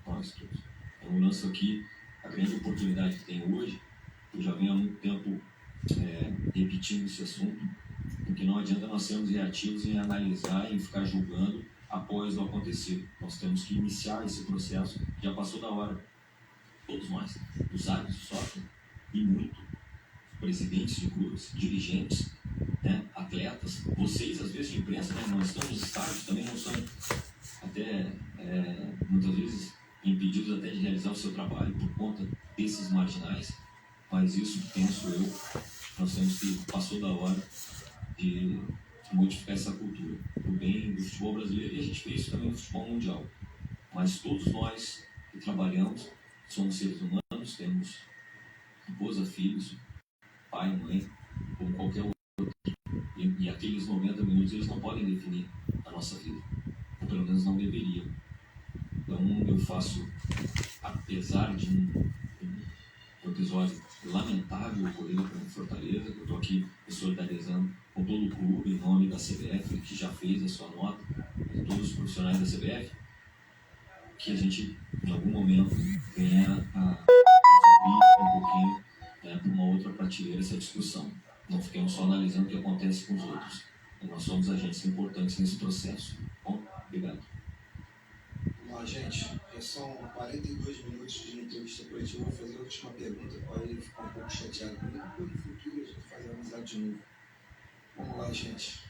todos. Eu lanço aqui a grande oportunidade que tem hoje. Eu já venho há muito tempo repetindo esse assunto, porque não adianta nós sermos reativos em analisar, em ficar julgando após o acontecer. Nós temos que iniciar esse processo. Já passou da hora. Todos nós. Os árbitros sofrem, e muito. Presidentes de clubes, dirigentes, né, atletas, vocês, às vezes, de imprensa, né, não estão nos estádios, também não são até, muitas vezes, impedidos até de realizar o seu trabalho por conta desses marginais. Mas isso, penso eu, nós temos que, passou da hora de modificar essa cultura, o bem do futebol brasileiro, e a gente vê isso também no futebol mundial. Mas todos nós que trabalhamos somos seres humanos, temos esposa, filhos, pai, mãe, como qualquer outro. E aqueles 90 minutos eles não podem definir a nossa vida, ou pelo menos não deveriam. Então eu faço, apesar de um episódio lamentável ocorrido com Fortaleza, eu estou aqui me solidarizando com todo o clube, em nome da CBF, que já fez a sua nota, e todos os profissionais da CBF, que a gente, em algum momento, venha a subir um pouquinho, né, para uma outra prateleira essa discussão. Não fiquemos só analisando o que acontece com os outros. E nós somos agentes importantes nesse processo. Bom, obrigado. Vamos lá, gente. Já são 42 minutos de entrevista coletiva. Eu vou fazer a última pergunta para ele ficar um pouco chateado comigo. Depois no futuro a gente faz a amizade de novo. Vamos lá, gente.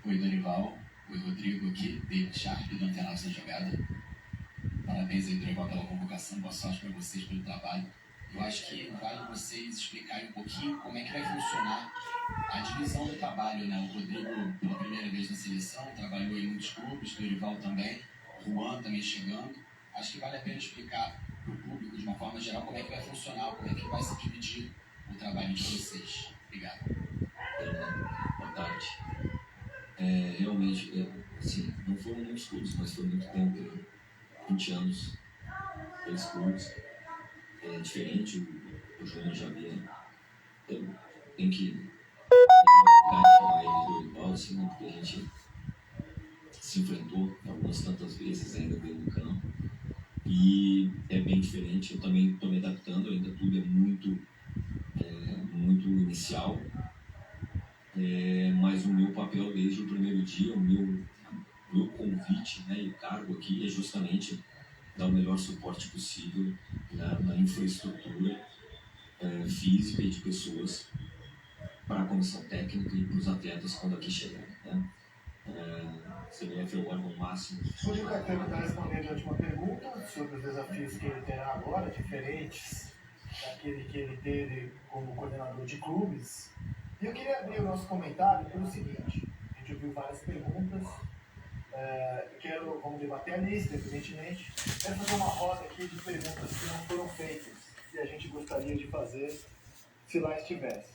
Oi, Dorival. Oi, Rodrigo aqui, David Sharp, do Antena Sem Jogada. Parabéns aí, Dorival, pela convocação. Boa sorte para vocês pelo trabalho. Eu acho que vale vocês explicarem um pouquinho como é que vai funcionar a divisão do trabalho, né? O Rodrigo, pela primeira vez na seleção, trabalhou em muitos clubes, o Dorival também, o Juan também chegando. Acho que vale a pena explicar para o público, de uma forma geral, como é que vai funcionar, como é que vai se dividir o trabalho de vocês. Obrigado. Boa tarde. Realmente, assim, não foram muitos clubes, mas foi muito tempo, 20 anos, 3 clubes. É diferente, o Júnior já vinha, tem que chamar ele de Dorival, assim, né, porque a gente se enfrentou algumas tantas vezes ainda dentro do campo, e é bem diferente. Eu também estou me adaptando, ainda tudo é muito inicial, mas o meu papel desde o primeiro dia, o meu convite, né, e cargo aqui é justamente dar o melhor suporte possível na infraestrutura física e de pessoas para a comissão técnica e para os atletas quando aqui chegarem, né? CBF é o órgão máximo. O Rodrigo Caetano está respondendo a última pergunta sobre os desafios que ele terá agora, diferentes daquele que ele teve como coordenador de clubes. E eu queria abrir o nosso comentário pelo seguinte: a gente ouviu várias perguntas. Vamos debater a lista, evidentemente. Quero fazer uma roda aqui de perguntas que não foram feitas e a gente gostaria de fazer se lá estivesse.